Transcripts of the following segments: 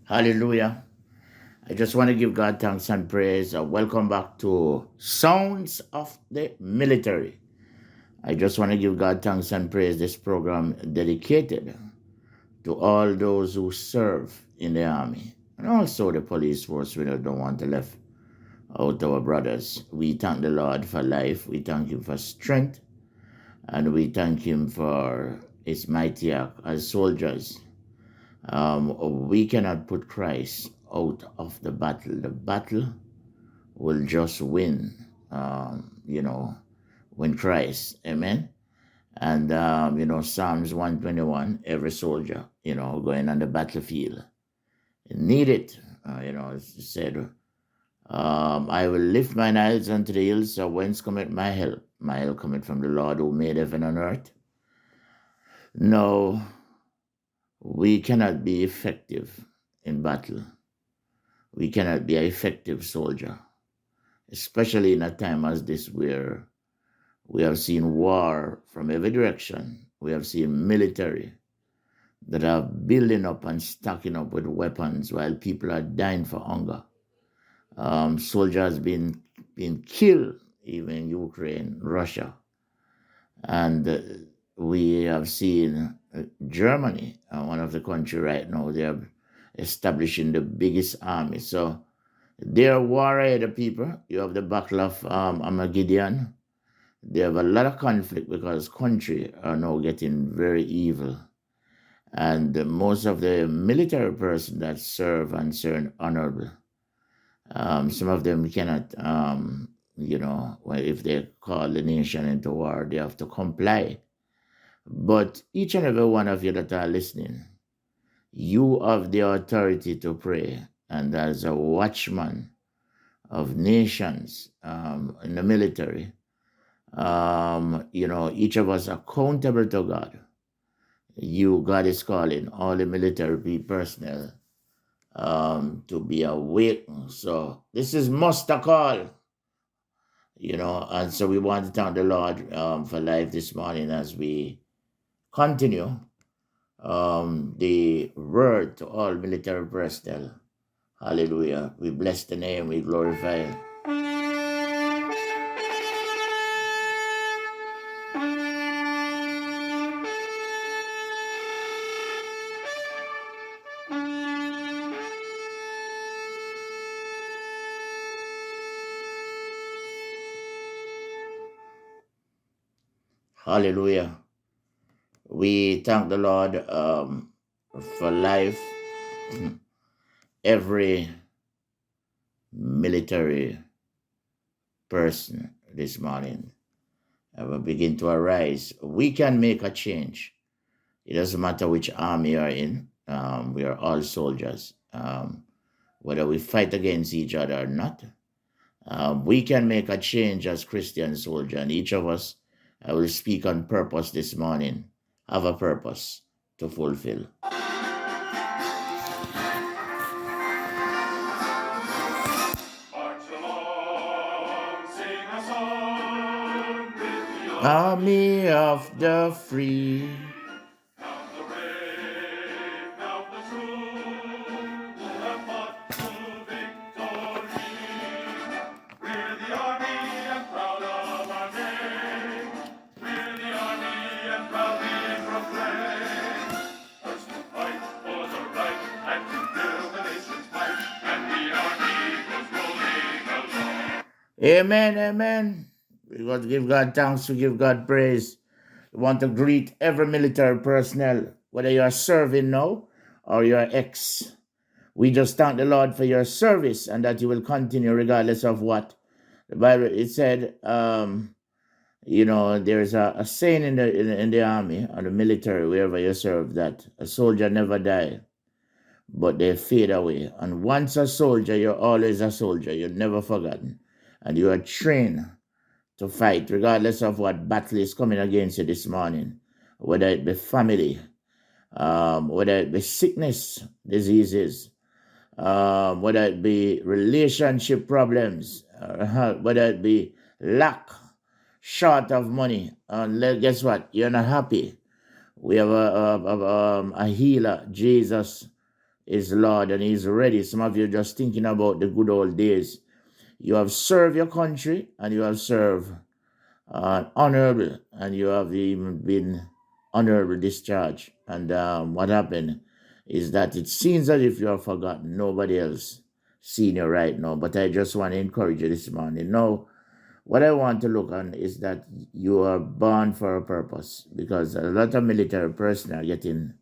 Hallelujah. I just want to give God thanks and praise. Welcome back to Sounds of the Military. I just want to give God thanks and praise. This program dedicated to all those who serve in the army and also the police force. We don't want to left out our brothers. We thank the Lord for life. We thank Him for strength. And we thank Him for His mighty act as soldiers. We cannot put Christ out of the battle. The battle will just win, when Christ, amen. And, Psalms 121, every soldier, going on the battlefield, need it. It said, I will lift mine eyes unto the hills, so whence cometh my help? My help cometh from the Lord who made heaven and earth. No, we cannot be effective in battle. We cannot be an effective soldier, especially in a time as this where we have seen war from every direction. We have seen military that are building up and stacking up with weapons while people are dying for hunger. Soldiers being killed, even in Ukraine, Russia. And we have seen Germany, one of the countries right now, they are establishing the biggest army. So they are war-headed people. You have the Battle of Armageddon. They have a lot of conflict because countries are now getting very evil. And most of the military persons that serve and serve honorable, some of them cannot, if they call the nation into war, they have to comply. But each and every one of you that are listening, you have the authority to pray. And as a watchman of nations in the military, each of us accountable to God. God is calling all the military personnel to be awake. So this is muster call, and so we want to thank the Lord for life this morning as we continue the word to all military personnel. Hallelujah. We bless the name, we glorify it. Hallelujah. We thank the Lord for life. Every military person this morning will begin to arise. We can make a change. It doesn't matter which army you're in. We are all soldiers. Whether we fight against each other or not, we can make a change as Christian soldiers. And each of us will speak on purpose this morning, have a purpose to fulfill. Army of the free. Count the brave, count the true, who have fought to victory. We're the army and proud of our name. We're the army and proudly proclaim. First to fight for the right and to build the nation's might, and the army goes rolling along. Amen, amen. We got to give God thanks, to give God praise. We want to greet every military personnel, whether you are serving now or you are ex. We just thank the Lord for your service and that you will continue regardless of what. The Bible, it said, there's a saying in the army or the military, wherever you serve, that a soldier never dies, but they fade away. And once a soldier, you're always a soldier. You're never forgotten. And you are trained to fight, regardless of what battle is coming against you this morning, whether it be family, whether it be sickness, diseases, whether it be relationship problems, whether it be lack, short of money. Guess what? You're not happy. We have a healer, Jesus, is Lord and He's ready. Some of you are just thinking about the good old days. You have served your country and you have served honorable, and you have even been honorable discharged. And what happened is that it seems as if you are forgotten. Nobody else seeing you right now. But I just want to encourage you this morning. Now, what I want to look on is that you are born for a purpose, because a lot of military personnel are getting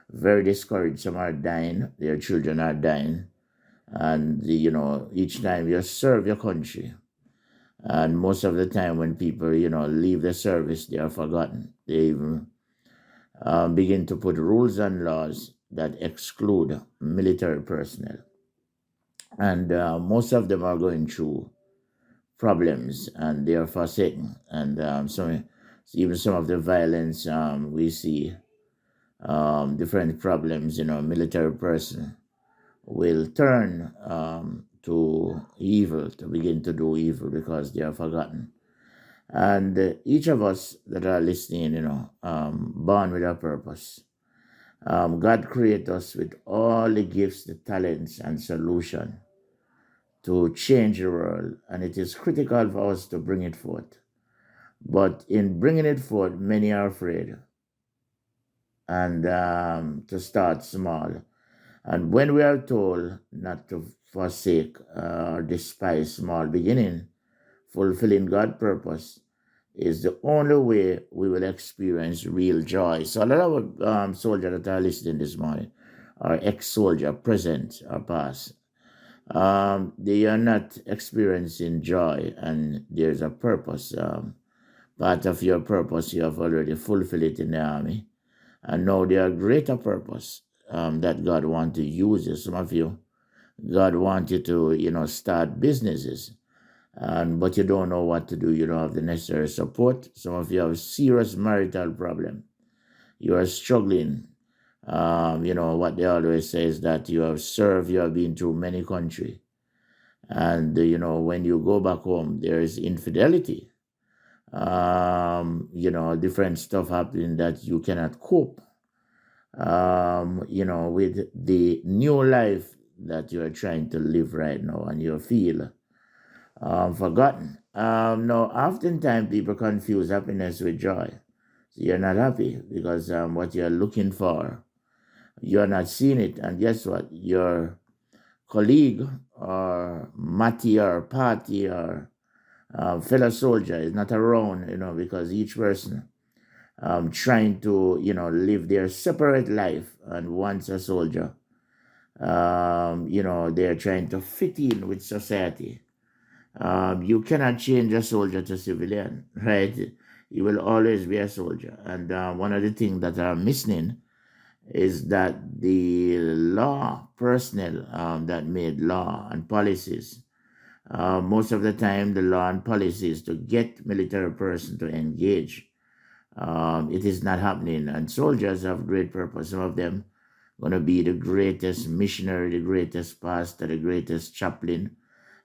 very discouraged. Some are dying, their children are dying. And, each time you serve your country, and most of the time when people, leave the service, they are forgotten. They even begin to put rules and laws that exclude military personnel. And most of them are going through problems and they are forsaken. And even some of the violence we see, different problems, military person will turn to evil, to begin to do evil because they are forgotten. And each of us that are listening, born with a purpose. God created us with all the gifts, the talents, and solution to change the world. And it is critical for us to bring it forth. But in bringing it forth, many are afraid. And to start small. And when we are told not to forsake or despise small beginning, fulfilling God's purpose is the only way we will experience real joy. So a lot of soldiers that are listening this morning are ex-soldier, present or past. They are not experiencing joy, and there's a purpose. Part of your purpose, you have already fulfilled it in the army. And now there are greater purpose that God wants to use you. Some of you, God wants you to, start businesses. But you don't know what to do. You don't have the necessary support. Some of you have a serious marital problem. You are struggling. What they always say is that you have served, you have been through many countries. And, when you go back home, there is infidelity. Different stuff happening that you cannot cope, with the new life that you are trying to live right now, and you feel forgotten. No, oftentimes people confuse happiness with joy. So you're not happy because what you're looking for, you're not seeing it. And guess what? Your colleague or Matty or party or fellow soldier is not around, because each person trying to, live their separate life. And once a soldier, they're trying to fit in with society. You cannot change a soldier to civilian, right? You will always be a soldier. And one of the things that I'm missing is that the law personnel that made law and policies, most of the time the law and policies to get military person to engage, it is not happening. And soldiers have great purpose. Some of them going to be the greatest missionary, the greatest pastor, the greatest chaplain.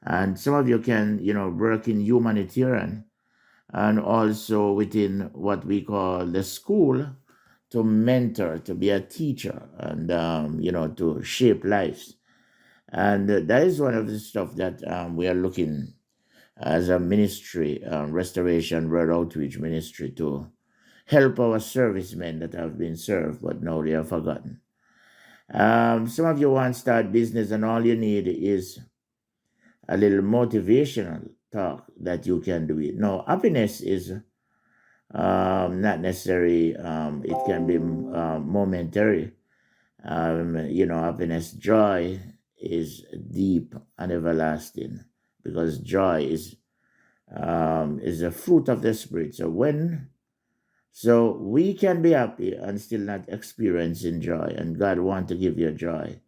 And some of you can, work in humanitarian and also within what we call the school to mentor, to be a teacher and, to shape lives. And that is one of the stuff that we are looking as a ministry, Restoration World Outreach Ministry, to help our servicemen that have been served, but now they are forgotten. Some of you want to start business and all you need is a little motivational talk that you can do it. No, happiness is not necessary. It can be momentary. Happiness, joy is deep and everlasting, because joy is a fruit of the Spirit. So we can be happy and still not experiencing joy, and God wants to give you joy.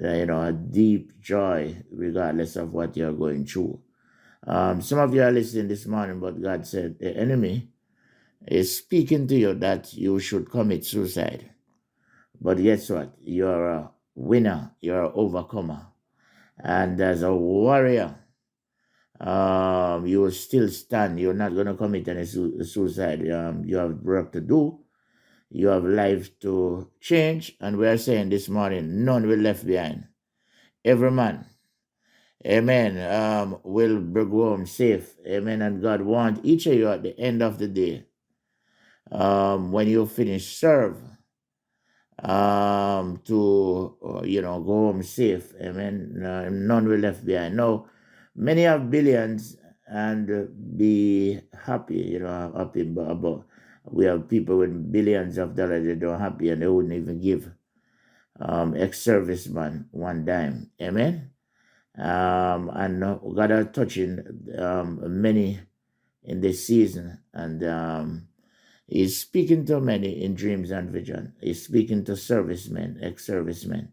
A deep joy, regardless of what you're going through. Some of you are listening this morning, but God said the enemy is speaking to you that you should commit suicide. But guess what? You're a winner. You're an overcomer. And as a warrior, you will still stand. You're not going to commit any suicide. You have work to do. You have lives to change, and we are saying this morning, none will left behind. Every man, amen, will go home safe. Amen. And God wants each of you at the end of the day, when you finish serve, to go home safe. Amen. None will left behind. No, many have billions and be happy. Happy about. We have people with billions of dollars that are happy and they wouldn't even give ex-serviceman one dime. Amen. And God are touching many in this season, and He's speaking to many in dreams and vision. He's speaking to servicemen, ex-servicemen,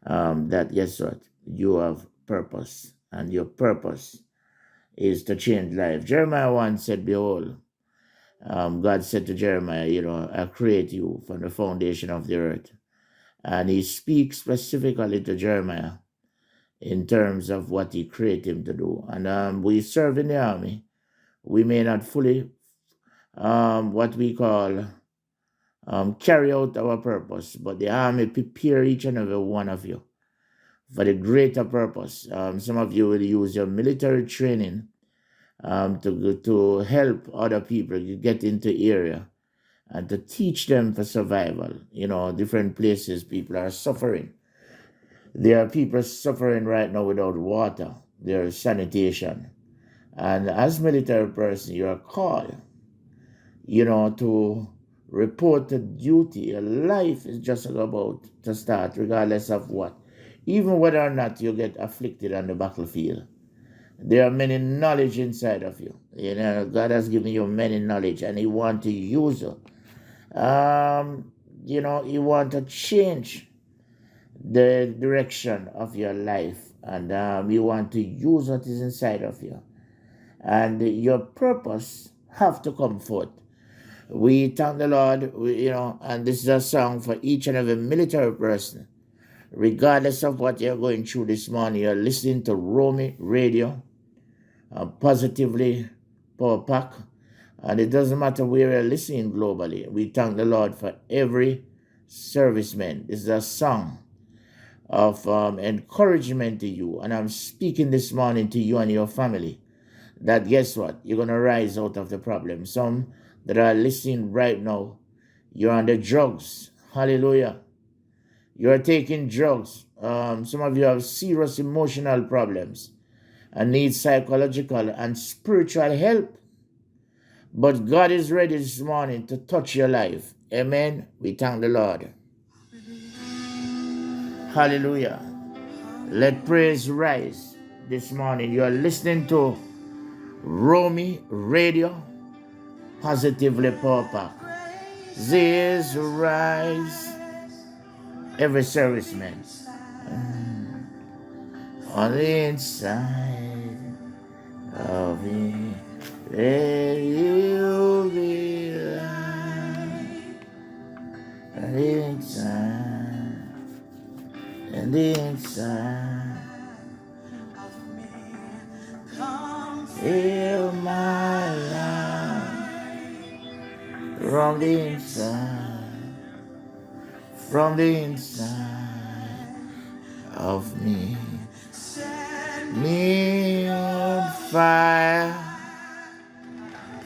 that guess what? You have purpose, and your purpose is to change life. Jeremiah once said, behold, God said to Jeremiah, I create you from the foundation of the earth. And he speaks specifically to Jeremiah in terms of what he created him to do. And we serve in the army. We may not fully, what we call, carry out our purpose, but the army prepare each and every one of you for the greater purpose. Some of you will use your military training to help other people get into area and to teach them for survival. Different places people are suffering. There are people suffering right now without water. There is sanitation. And as military person, you are called, to report to duty. Your life is just about to start, regardless of what. Even whether or not you get afflicted on the battlefield. There are many knowledge inside of you. God has given you many knowledge and He wants to use you. He wants to change the direction of your life, and you want to use what is inside of you, and your purpose have to come forth. We thank the Lord, and this is a song for each and every military person, regardless of what you're going through this morning. You're listening to Rwomi Radio, Positively Power Pack, and it doesn't matter where you're listening globally. We thank the Lord for every serviceman. This is a song of encouragement to you, and I'm speaking this morning to you and your family that guess what? You're going to rise out of the problem. Some that are listening right now, you're on the drugs. Hallelujah. You're taking drugs. Some of you have serious emotional problems and need psychological and spiritual help. But God is ready this morning to touch your life. Amen. We thank the Lord. Hallelujah. Let praise rise this morning. You are listening to Rwomi Radio, Positively Power Pack. This rise, every serviceman on the inside of me. Let you be light on the inside, and the inside. Feel my life from the inside of me. Me on fire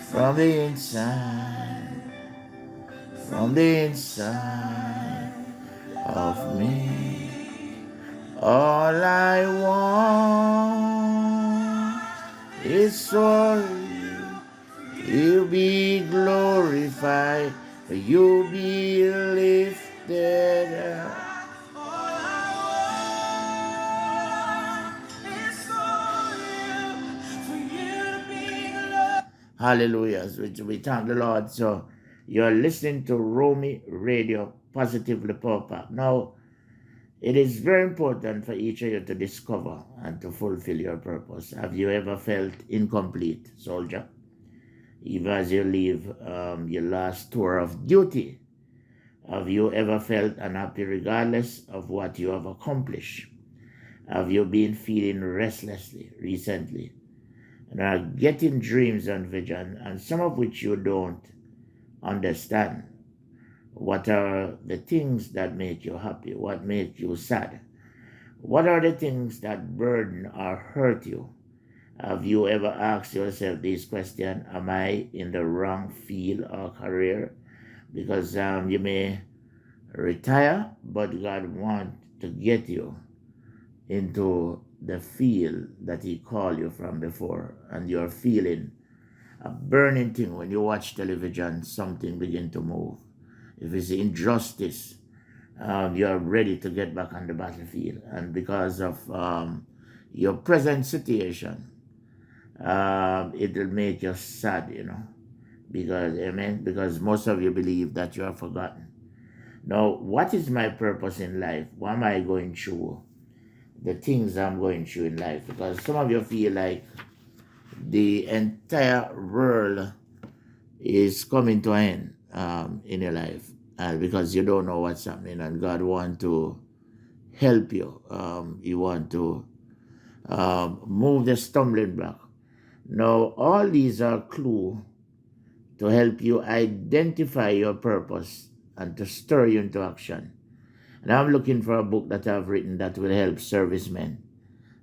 from the inside of me. All I want is for you be glorified, you be lifted up. Hallelujah. So we thank the Lord. So you're listening to Rwomi Radio, Positively Power Pack. Now, it is very important for each of you to discover and to fulfill your purpose. Have you ever felt incomplete, soldier? Even as you leave your last tour of duty, have you ever felt unhappy regardless of what you have accomplished? Have you been feeling restlessly recently? And are getting dreams and vision, and some of which you don't understand? What are the things that make you happy? What make you sad? What are the things that burden or hurt you? Have you ever asked yourself this question? Am I in the wrong field or career? Because you may retire, but God wants to get you into the field that He called you from before, and you're feeling a burning thing when you watch television, something begin to move. If it's injustice, you're ready to get back on the battlefield. And because of your present situation, it will make you sad, because, amen, because most of you believe that you are forgotten. Now, what is my purpose in life? Why am I going through the things I'm going through in life? Because some of you feel like the entire world is coming to an end in your life, because you don't know what's happening, and God wants to help you. He wants to move the stumbling block. Now, all these are clues to help you identify your purpose and to stir you into action. And I'm looking for a book that I've written that will help servicemen.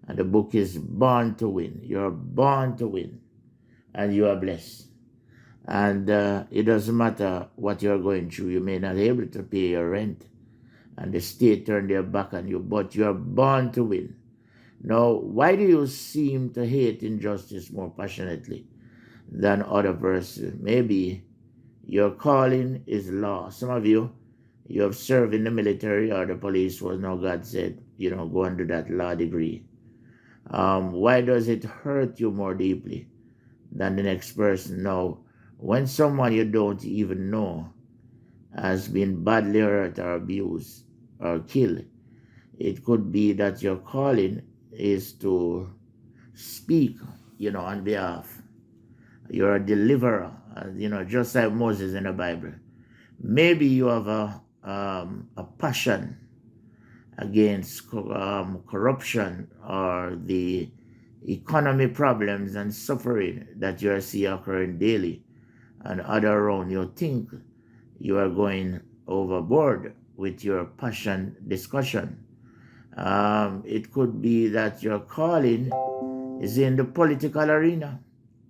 And the book is Born to Win. You're born to win, and you are blessed. And it doesn't matter what you're going through. You may not be able to pay your rent, and the state turned their back on you, but you're born to win. Now, why do you seem to hate injustice more passionately than other person? Maybe your calling is law. Some of you have served in the military or the police force. Now God said, go and do that law degree. Why does it hurt you more deeply than the next person? Now, when someone you don't even know has been badly hurt or abused or killed, it could be that your calling is to speak, on behalf. You're a deliverer, just like Moses in the Bible. Maybe you have a passion against corruption or the economy problems and suffering that you are seeing occurring daily, and other around you think you are going overboard with your passion discussion. It could be that your calling is in the political arena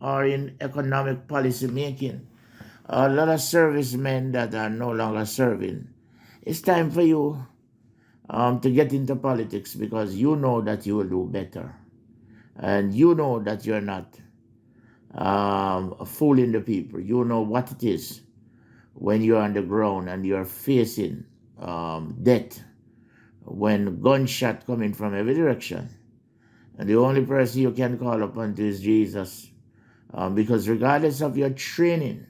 or in economic policy making. A lot of servicemen that are no longer serving. It's time for you to get into politics, because you know that you will do better. And you know that you're not fooling the people. You know what it is when you're on the ground and you're facing death, when gunshot coming from every direction. And the only person you can call upon to is Jesus. Because regardless of your training,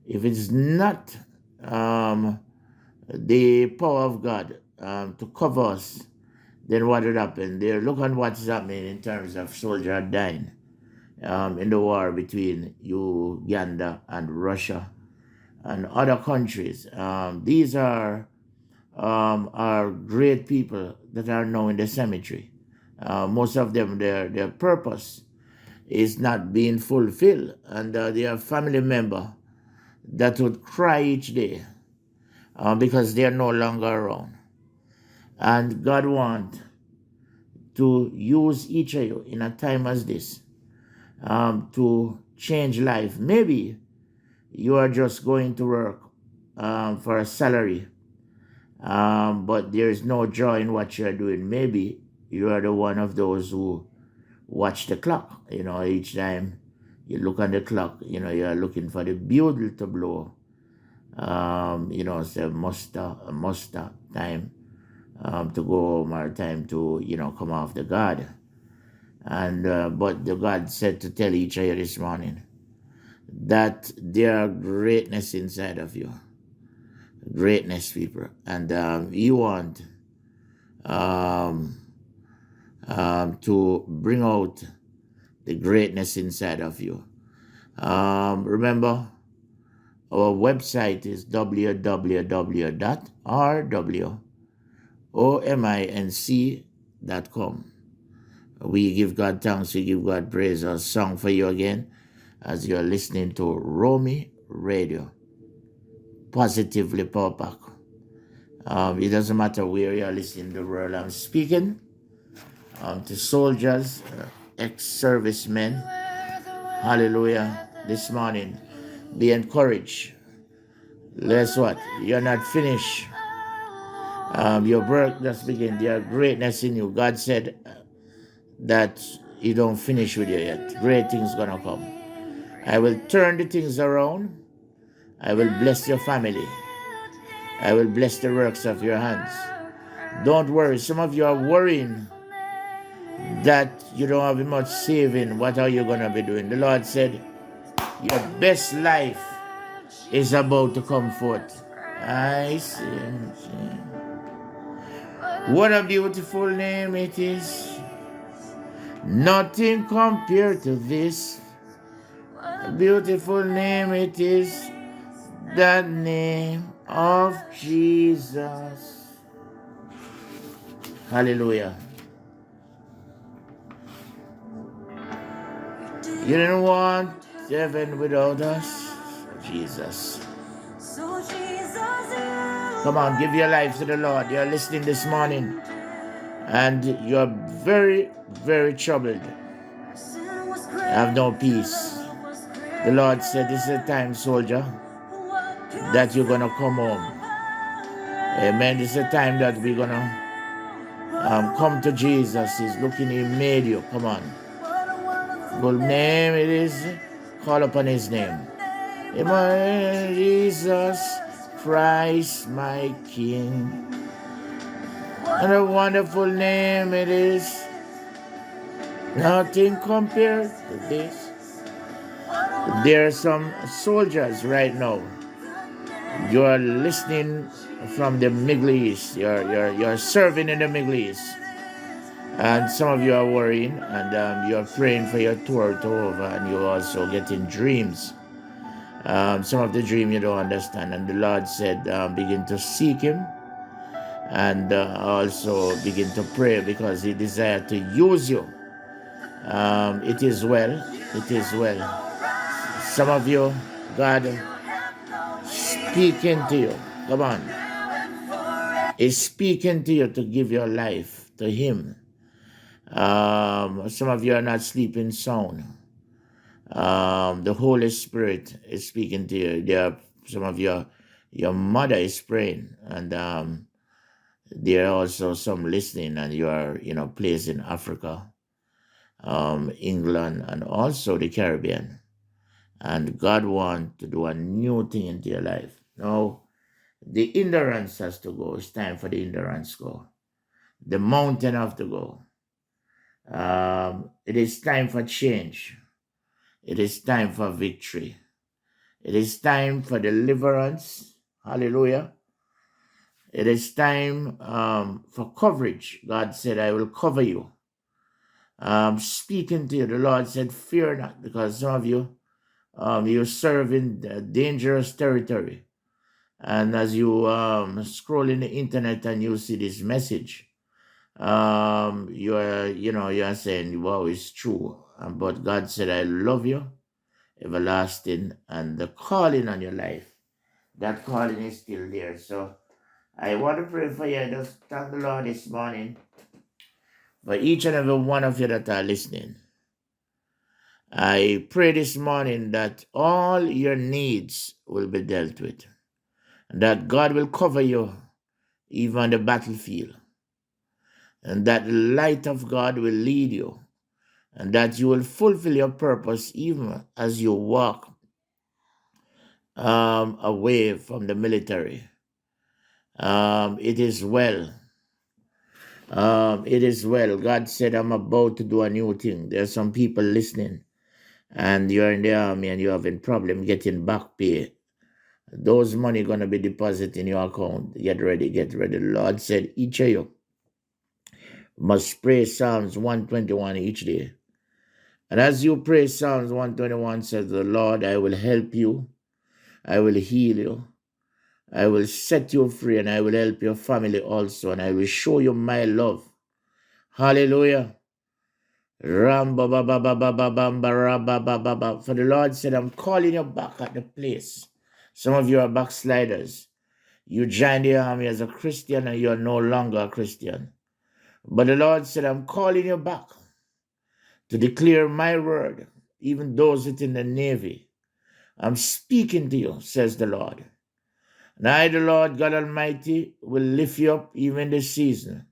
if it's not the power of God to cover us, then what would happen? There, look at what's happening in terms of soldiers dying in the war between Uganda and Russia and other countries. These are great people that are now in the cemetery. Most of them, their purpose is not being fulfilled, and they have family member that would cry each day because they are no longer around. And God wants to use each of you in a time as this to change life. Maybe you are just going to work for a salary, but there is no joy in what you are doing. Maybe you are the one of those who watch the clock. Each time you look on the clock, you are looking for the bugle to blow. Say muster time to go home, or time to come off the guard. And but the God said to tell each of you this morning that there are greatness inside of you, greatness, people, and you want to bring out the greatness inside of you. Remember, our website is www.rwominc.com. We give God thanks, we give God praise. Our song for you again as you're listening to Rwomi Radio. positively, Power Pack. It doesn't matter where you are listening in the world. I'm speaking to soldiers, ex-servicemen. Hallelujah. This morning, be encouraged. Guess what? You're not finished. Your work just begin. There are greatness in you. God said that you don't finish with you yet. Great things gonna come. I will turn the things around. I will bless your family. I will bless the works of your hands. Don't worry. Some of you are worrying that you don't have much saving. What are you gonna be doing? The Lord said, your best life is about to come forth. I see. What a beautiful name it is. Nothing compared to this. A beautiful name it is. The name of Jesus. Hallelujah. You didn't want heaven without us, Jesus. Come on, give your life to the Lord. You're listening this morning and you're very, very troubled. You have no peace. The Lord said, this is the time, soldier, that you're going to come home. Amen. This is the time that we're going to come to Jesus. He's looking, he made you. Come on. Good name it is. Call upon his name. Amen. Jesus Christ, my King. And a wonderful name it is. Nothing compared to this. There are some soldiers right now. You are listening from the Middle East. You're serving in the Middle East. And some of you are worrying and you're praying for your tour to over, and you're also getting dreams. Some of the dream you don't understand. And the Lord said, begin to seek him and also begin to pray because he desires to use you. It is well. It is well. Some of you, God speaking to you. Come on. Is speaking to you to give your life to him. Some of you are not sleeping sound. The Holy Spirit is speaking to you. There are some of your mother is praying, and there are also some listening, and you are, placed in Africa, England, and also the Caribbean. And God wants to do a new thing into your life. Now, the endurance has to go. It's time for the endurance to go. The mountain have to go. It is time for change. It is time for victory. It is time for deliverance. Hallelujah. It is time for coverage. God said, I will cover you. Speaking to you, the Lord said, fear not, because some of you, you're serving dangerous territory. And as you scroll in the internet and you see this message, you're saying, wow, it's true. But God said, I love you, everlasting, and the calling on your life, that calling is still there. So I want to pray for you. Just thank the Lord this morning for each and every one of you that are listening. I pray this morning that all your needs will be dealt with, and that God will cover you even on the battlefield, and that the light of God will lead you, and that you will fulfill your purpose even as you walk away from the military. It is well. It is well. God said, I'm about to do a new thing. There are some people listening, and you're in the army and you're having problem getting back pay. Those money going to be deposited in your account. Get ready, get ready. The Lord said, each of you must pray Psalms 121 each day. And as you pray Psalms 121, says the Lord, I will help you. I will heal you. I will set you free, and I will help your family also, and I will show you my love. Hallelujah. For the Lord said, I'm calling you back at the place Some of you are backsliders. You joined the army as a Christian and you are no longer a Christian. But the Lord said, I'm calling you back to declare my word, even those within the Navy. I'm speaking to you, says the Lord. And I, the Lord God Almighty, will lift you up even this season.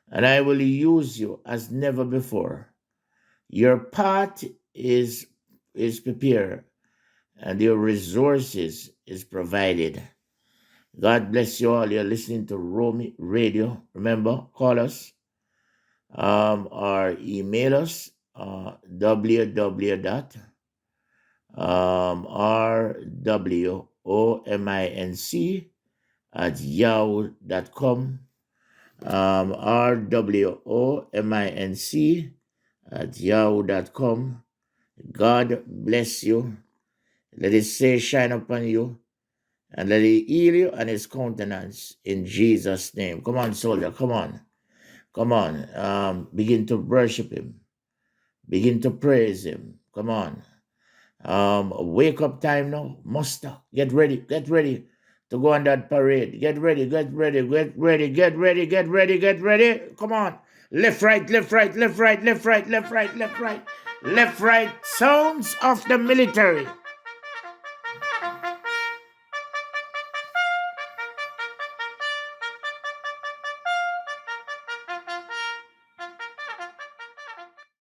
And I will use you as never before. Your path is prepared and your resources is provided. God bless you all. You're listening to Rwomi Radio. Remember, call us or email us rwominc@yahoo.com. rwominc@yahoo.com. God bless you. Let his face shine upon you, and let he heal you and his countenance in Jesus' name. Come on, soldier. Come on. Come on. Begin to worship him. Begin to praise him. Come on. Wake up time now. Muster. Get ready. Get ready to go on that parade. Get ready. Get ready. Get ready. Get ready. Get ready. Get ready. Come on. Left, right, left, right, left, right, left, right, left, right, left, right. Left, right. Sounds of the military.